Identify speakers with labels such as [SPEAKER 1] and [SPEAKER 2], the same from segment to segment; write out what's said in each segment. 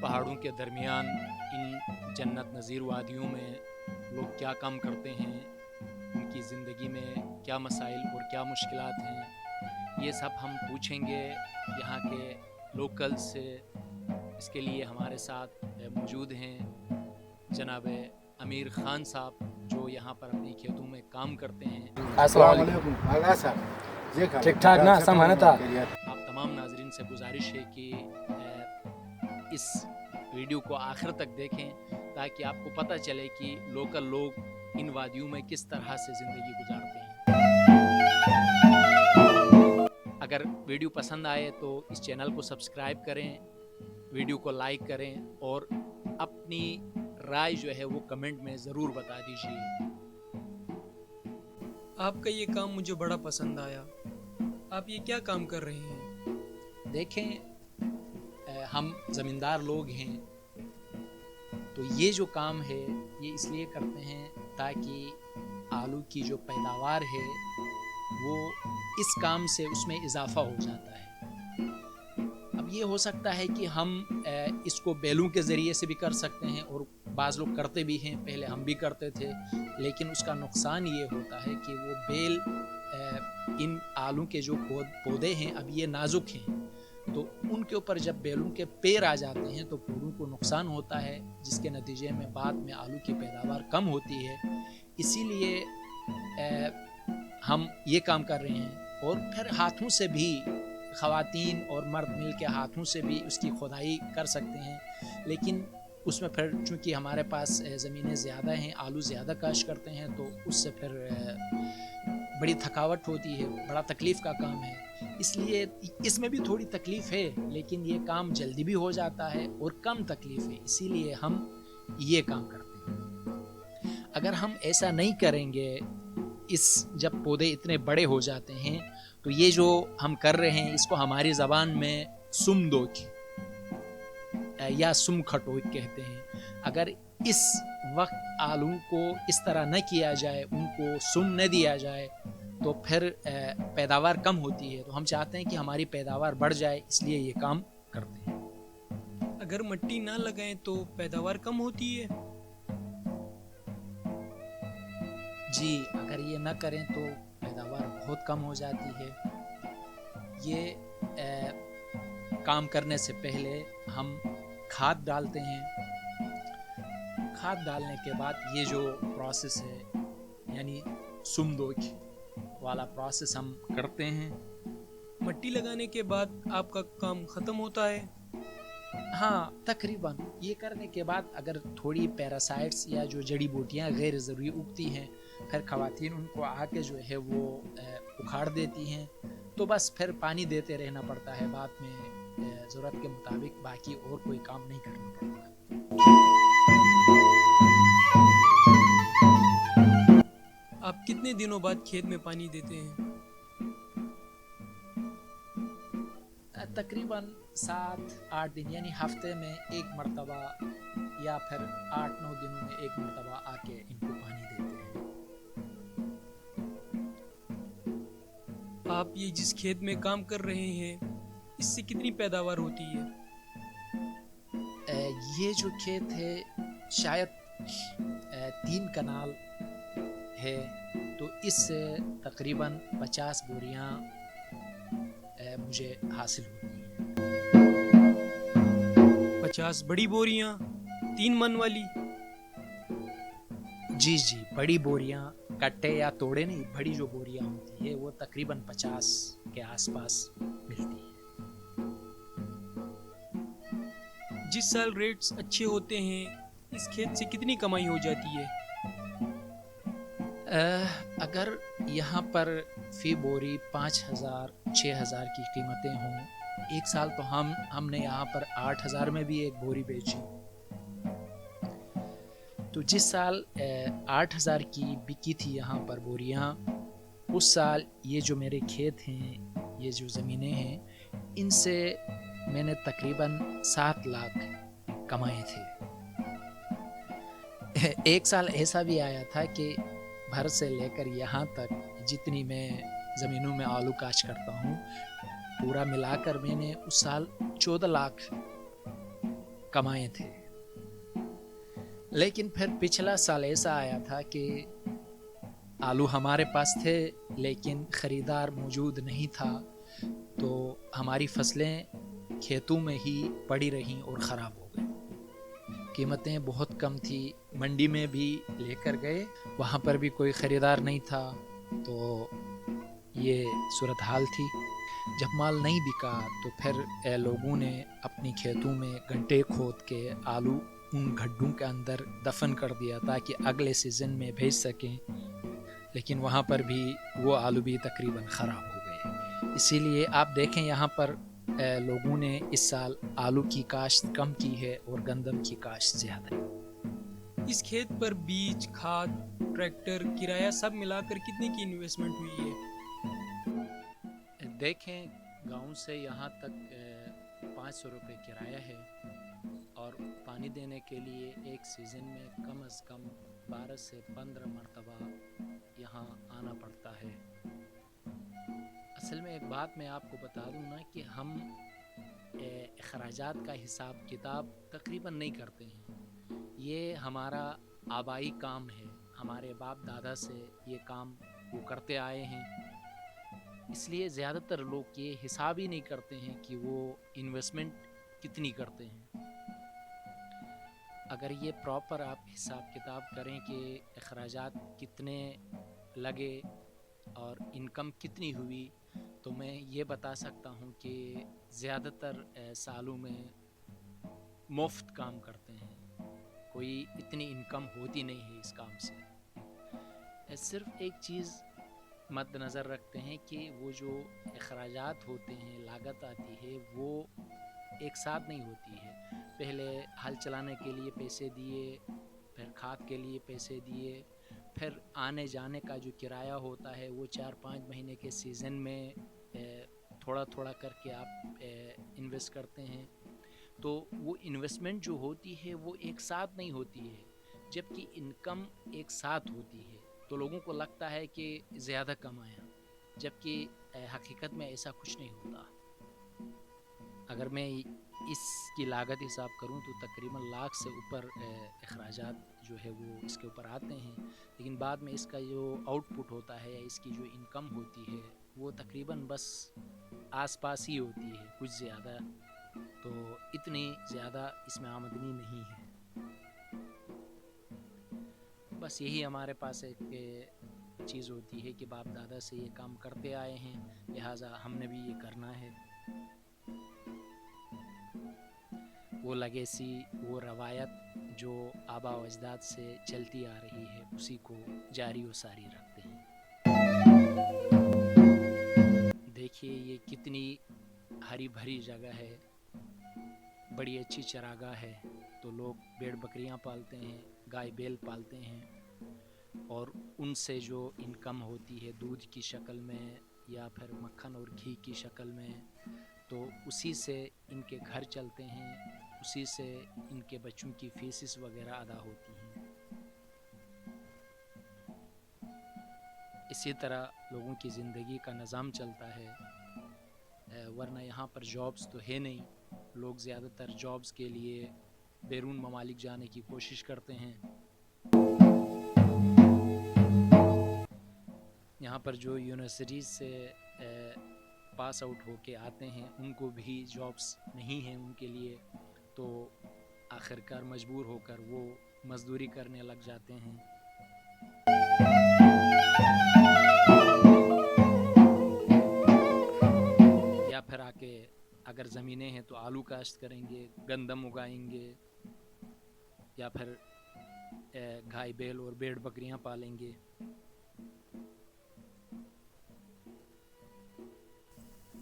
[SPEAKER 1] پہاڑوں کے درمیان ان جنت نظیر وادیوں میں لوگ کیا کام کرتے ہیں، ان کی زندگی میں کیا مسائل اور کیا مشکلات ہیں، یہ سب ہم پوچھیں گے یہاں کے لوکل سے۔ اس کے لیے ہمارے ساتھ موجود ہیں جناب امیر خان صاحب، جو یہاں پر اپنی کھیتوں میں کام کرتے ہیں۔
[SPEAKER 2] السلام علیکم، ٹھیک ٹھاک نا سمجھانا تھا۔
[SPEAKER 1] آپ تمام ناظرین سے گزارش ہے کہ اس ویڈیو کو آخر تک دیکھیں تاکہ آپ کو پتہ چلے کہ لوکل لوگ ان وادیوں میں کس طرح سے زندگی گزارتے ہیں۔ اگر ویڈیو پسند آئے تو اس چینل کو سبسکرائب کریں، ویڈیو کو لائک کریں اور اپنی رائے جو ہے وہ کمنٹ میں ضرور بتا دیجیے۔
[SPEAKER 3] آپ کا یہ کام مجھے بڑا پسند آیا۔ آپ یہ کیا کام کر رہے ہیں؟
[SPEAKER 1] دیکھیں، ہم زمیندار لوگ ہیں تو یہ جو کام ہے یہ اس لیے کرتے ہیں تاکہ آلو کی جو پیداوار ہے وہ اس کام سے اس میں اضافہ ہو جاتا ہے۔ اب یہ ہو سکتا ہے کہ ہم اس کو بیلوں کے ذریعے سے بھی کر سکتے ہیں، اور بعض لوگ کرتے بھی ہیں، پہلے ہم بھی کرتے تھے، لیکن اس کا نقصان یہ ہوتا ہے کہ وہ بیل ان آلو کے جو پودے ہیں اب یہ نازک ہیں، تو ان کے اوپر جب بیلوں کے پیر آ جاتے ہیں تو پودوں کو نقصان ہوتا ہے، جس کے نتیجے میں بعد میں آلو کی پیداوار کم ہوتی ہے۔ اسی لیے ہم یہ کام کر رہے ہیں، اور پھر ہاتھوں سے بھی خواتین اور مرد مل کے ہاتھوں سے بھی اس کی کھدائی کر سکتے ہیں، لیکن اس میں پھر چونکہ ہمارے پاس زمینیں زیادہ ہیں، آلو زیادہ کاشت کرتے ہیں، تو اس سے پھر بڑی تھکاوٹ ہوتی ہے، بڑا تکلیف کا کام ہے۔ اس لیے اس میں بھی تھوڑی تکلیف ہے، لیکن یہ کام جلدی بھی ہو جاتا ہے اور کم تکلیف ہے، اسی لیے ہم یہ کام کرتے ہیں۔ اگر ہم ایسا نہیں کریں گے، جب پودے اتنے بڑے ہو جاتے ہیں تو یہ جو ہم کر رہے ہیں اس کو ہماری زبان میں سم دوک یا سم کھٹوک کہتے ہیں۔ اگر اس وقت آلو کو اس طرح نہ کیا جائے، ان کو سم نہ دیا جائے، تو پھر پیداوار کم ہوتی ہے۔ تو ہم چاہتے ہیں کہ ہماری پیداوار بڑھ جائے، اس لیے یہ کام کرتے ہیں۔
[SPEAKER 3] اگر مٹی نہ لگائیں تو پیداوار کم ہوتی ہے؟
[SPEAKER 1] جی، اگر یہ نہ کریں تو پیداوار بہت کم ہو جاتی ہے۔ یہ کام کرنے سے پہلے ہم کھاد ڈالتے ہیں۔ کھاد ڈالنے کے بعد یہ جو پروسیس ہے، یعنی سم دوک والا پروسیس ہم کرتے ہیں۔
[SPEAKER 3] مٹی لگانے کے بعد آپ کا کام ختم ہوتا ہے؟
[SPEAKER 1] ہاں، تقریباً یہ کرنے کے بعد اگر تھوڑی پیراسائٹس یا جو جڑی بوٹیاں غیر ضروری اگتی ہیں، پھر خواتین ان کو آ کے جو ہے وہ اکھاڑ دیتی ہیں، تو بس پھر پانی دیتے رہنا پڑتا ہے، بعد میں ضرورت کے مطابق باقی اور کوئی کام نہیں کرنا پڑتا۔
[SPEAKER 3] آپ کتنے دنوں بعد کھیت میں پانی دیتے ہیں؟
[SPEAKER 1] تقریباً 7-8 دن، یعنی ہفتے میں ایک مرتبہ یا پھر 8-9 دنوں میں ایک مرتبہ آ کے ان کو پانی دیتے ہیں۔
[SPEAKER 3] آپ یہ جس کھیت میں کام کر رہے ہیں اس سے کتنی پیداوار ہوتی ہے؟
[SPEAKER 1] یہ جو کھیت ہے شاید 3 کنال ہے، تو اس سے تقریباً 50 بوریاں مجھے حاصل ہوتی ہیں۔
[SPEAKER 3] 50 بڑی بوریاں 3 من والی؟
[SPEAKER 1] جی، بڑی بوریاں، کٹے یا توڑے نہیں، بڑی جو بوریاں ہوتی ہے وہ تقریباً 50 کے آس پاس ملتی ہے۔
[SPEAKER 3] جس سال ریٹس اچھے ہوتے ہیں اس کھیت سے کتنی کمائی ہو جاتی ہے؟
[SPEAKER 1] اگر یہاں پر فی بوری 5,000-6,000 کی قیمتیں ہوں، ایک سال تو ہم نے یہاں پر 8,000 میں بھی ایک بوری بیچی، تو جس سال 8,000 کی بکی تھی یہاں پر بوریاں، اس سال یہ جو میرے کھیت ہیں، یہ جو زمینیں ہیں، ان سے میں نے تقریباً 7 لاکھ کمائے تھے۔ ایک سال ایسا بھی آیا تھا کہ بھر سے لے کر یہاں تک جتنی میں زمینوں میں آلو کاشت کرتا ہوں، پورا ملا کر میں نے اس سال 14 لاکھ कमाए थे। लेकिन फिर पिछला साल ऐसा आया था कि आलू हमारे पास थे लेकिन ख़रीदार मौजूद नहीं था, तो हमारी फसलें खेतों में ही पड़ी रहीं और ख़राब हो गई। कीमतें बहुत कम थी, मंडी में भी लेकर गए, वहाँ पर भी कोई ख़रीदार नहीं था। तो ये सूरत हाल थी। जब माल नहीं बिका तो फिर लोगों ने अपनी खेतों में गड्ढे खोद के आलू उन गड्ढों के अंदर दफन कर दिया ताकि अगले सीज़न में भेज सकें, लेकिन वहाँ पर भी वो आलू भी तकरीबन ख़राब हो गए। इसीलिए आप देखें यहाँ पर लोगों ने इस साल आलू की काश्त कम की है और गंदम की काश्त ज़्यादा है।
[SPEAKER 3] इस खेत पर बीज, खाद, ट्रैक्टर, किराया सब मिलाकर कितने की इन्वेस्टमेंट हुई है?
[SPEAKER 1] देखें, गांव से यहाँ तक 500 रुपये किराया है और पानी देने के लिए एक सीज़न में कम से कम 12 से 15 मरतबा यहाँ आना पड़ता है। असल में एक बात मैं आपको बता दूँ ना कि हम अखराजात का हिसाब किताब तकरीबन नहीं करते हैं। ये हमारा आबाई काम है, हमारे बाप दादा से ये काम वो करते आए हैं, इसलिए ज़्यादातर लोग ये हिसाब ही नहीं करते हैं कि वो इन्वेस्टमेंट कितनी करते हैं। अगर ये प्रॉपर आप हिसाब किताब करें कि अखराजात कितने लगे और इनकम कितनी हुई, तो मैं ये बता सकता हूँ कि ज़्यादातर सालों में मुफ्त काम करते हैं, कोई इतनी इनकम होती नहीं है इस काम से। सिर्फ एक चीज़ मद्दनज़र रखते हैं कि वो जो अखराजात होते हैं, लागत आती है, वो एक साथ नहीं होती है। पहले हल चलाने के लिए पैसे दिए, फिर खाद के लिए पैसे दिए, फिर आने जाने का जो किराया होता है वो 4-5 महीने के सीज़न में थोड़ा थोड़ा करके आप इन्वेस्ट करते हैं। तो वो इन्वेस्टमेंट जो होती है वो एक साथ नहीं होती है, जबकि इनकम एक साथ होती है। तो लोगों को लगता है कि ज़्यादा कमाया, जबकि हकीकत में ऐसा कुछ नहीं होता। अगर मैं इसकी लागत हिसाब करूं तो तकरीबन लाख से ऊपर अखराजात जो है वो इसके ऊपर आते हैं, लेकिन बाद में इसका जो आउटपुट होता है या इसकी जो इनकम होती है वो तकरीबन बस आसपास ही होती है, कुछ ज़्यादा, तो इतनी ज़्यादा इसमें आमदनी नहीं है। बस यही हमारे पास एक चीज़ होती है कि बाप दादा से ये काम करते आए हैं, लिहाजा हमने भी ये करना है। वो लेगेसी, वो रवायत जो आबा व अजदाद से चलती आ रही है उसी को जारी व सारी रखते हैं। देखिए ये कितनी हरी भरी जगह है, बड़ी अच्छी चरागाह है, तो लोग भेड़ बकरियां पालते हैं, गाय बैल पालते हैं और उनसे जो इनकम होती है दूध की शक्ल में या फिर मक्खन और घी की शक्ल में, तो उसी से इनके घर चलते हैं, उसी से इनके बच्चों की फीसिस वगैरह अदा होती हैं। इसी तरह लोगों की ज़िंदगी का निज़ाम चलता है, वरना यहाँ पर जॉब्स तो है नहीं। लोग ज़्यादातर जॉब्स के लिए बैरून ममालिक जाने की कोशिश करते हैं। यहाँ पर जो यूनिवर्सिटीज़ से पास आउट होके आते हैं उनको भी जॉब्स नहीं हैं उनके लिए, तो आखिरकार मजबूर होकर वो मज़दूरी करने लग जाते हैं। या फिर आके अगर ज़मीनें हैं तो आलू काश्त करेंगे, गंदम उगाएंगे, या फिर गाय बैल और भेड़ बकरियां पालेंगे।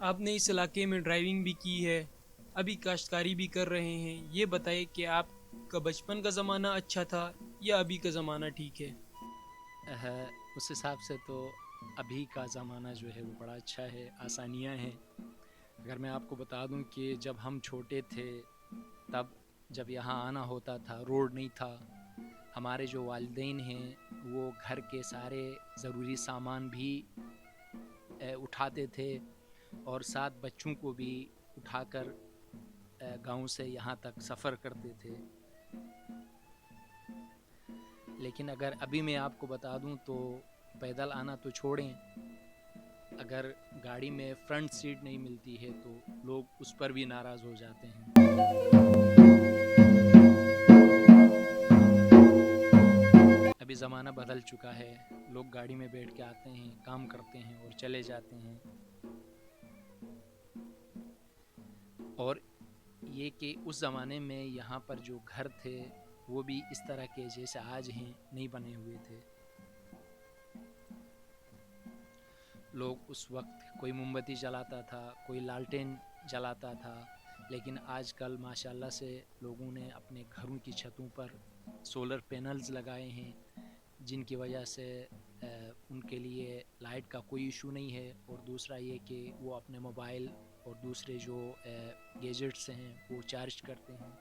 [SPEAKER 3] आपने इस इलाके में ड्राइविंग भी की है, अभी काश्तकारी भी कर रहे हैं, ये बताइए कि आपका बचपन का ज़माना अच्छा था या अभी का ज़माना ठीक है?
[SPEAKER 1] उस हिसाब से तो अभी का ज़माना जो है वो बड़ा अच्छा है, आसानियाँ हैं। अगर मैं आपको बता दूं कि जब हम छोटे थे तब जब यहाँ आना होता था रोड नहीं था, हमारे जो वालिदैन हैं वो घर के सारे ज़रूरी सामान भी उठाते थे और साथ बच्चों को भी उठाकर गांव से यहाँ तक सफ़र करते थे। लेकिन अगर अभी मैं आपको बता दूं तो पैदल आना तो छोड़ें, अगर गाड़ी में फ्रंट सीट नहीं मिलती है तो लोग उस पर भी नाराज़ हो जाते हैं। अभी ज़माना बदल चुका है, लोग गाड़ी में बैठ के आते हैं, काम करते हैं और चले जाते हैं। और ये कि उस ज़माने में यहाँ पर जो घर थे वो भी इस तरह के जैसे आज हैं नहीं बने हुए थे। लोग उस वक्त कोई मोमबत्ती जलाता था, कोई लालटेन जलाता था, लेकिन आजकल माशाल्लाह से लोगों ने अपने घरों की छतों पर सोलर पैनल्स लगाए हैं, जिनकी वजह से उनके लिए लाइट का कोई इशू नहीं है। और दूसरा ये कि वो अपने मोबाइल और दूसरे जो गैजेट्स हैं वो चार्ज करते हैं।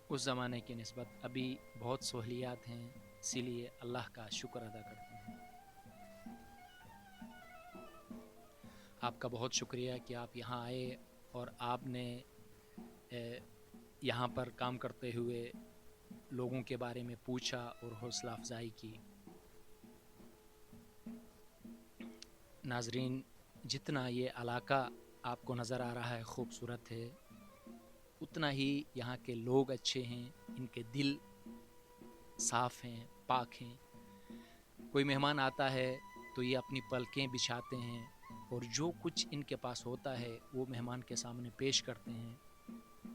[SPEAKER 1] उस ज़माने की निस्बत अभी बहुत सहूलियात हैं, इसीलिए अल्लाह का शुक्र अदा करते हैं। आपका बहुत शुक्रिया कि आप यहाँ आए और आपने यहाँ पर काम करते हुए लोगों के बारे में पूछा और हौसला अफजाई की। नाजरीन, जितना ये इलाका आपको नज़र आ रहा है खूबसूरत है, उतना ही यहाँ के लोग अच्छे हैं, इनके दिल साफ़ हैं, पाक हैं। कोई मेहमान आता है तो ये अपनी पलकें बिछाते हैं और जो कुछ इनके पास होता है वो मेहमान के सामने पेश करते हैं।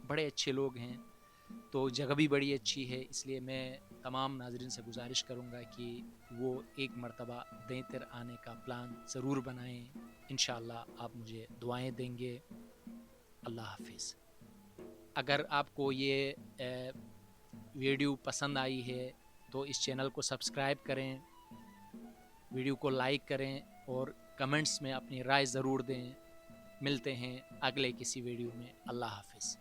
[SPEAKER 1] बड़े अच्छे लोग हैं, तो जगह भी बड़ी अच्छी है। इसलिए मैं तमाम नाज़रीन से गुजारिश करूँगा कि वो एक मरतबा देंतर आने का प्लान ज़रूर बनाएं। इंशाअल्लाह आप मुझे दुआएं देंगे। अल्लाह हाफिज़। अगर आपको ये वीडियो पसंद आई है तो इस चैनल को सब्सक्राइब करें, वीडियो को लाइक करें और कमेंट्स में अपनी राय ज़रूर दें। मिलते हैं अगले किसी वीडियो में। अल्लाह हाफिज़।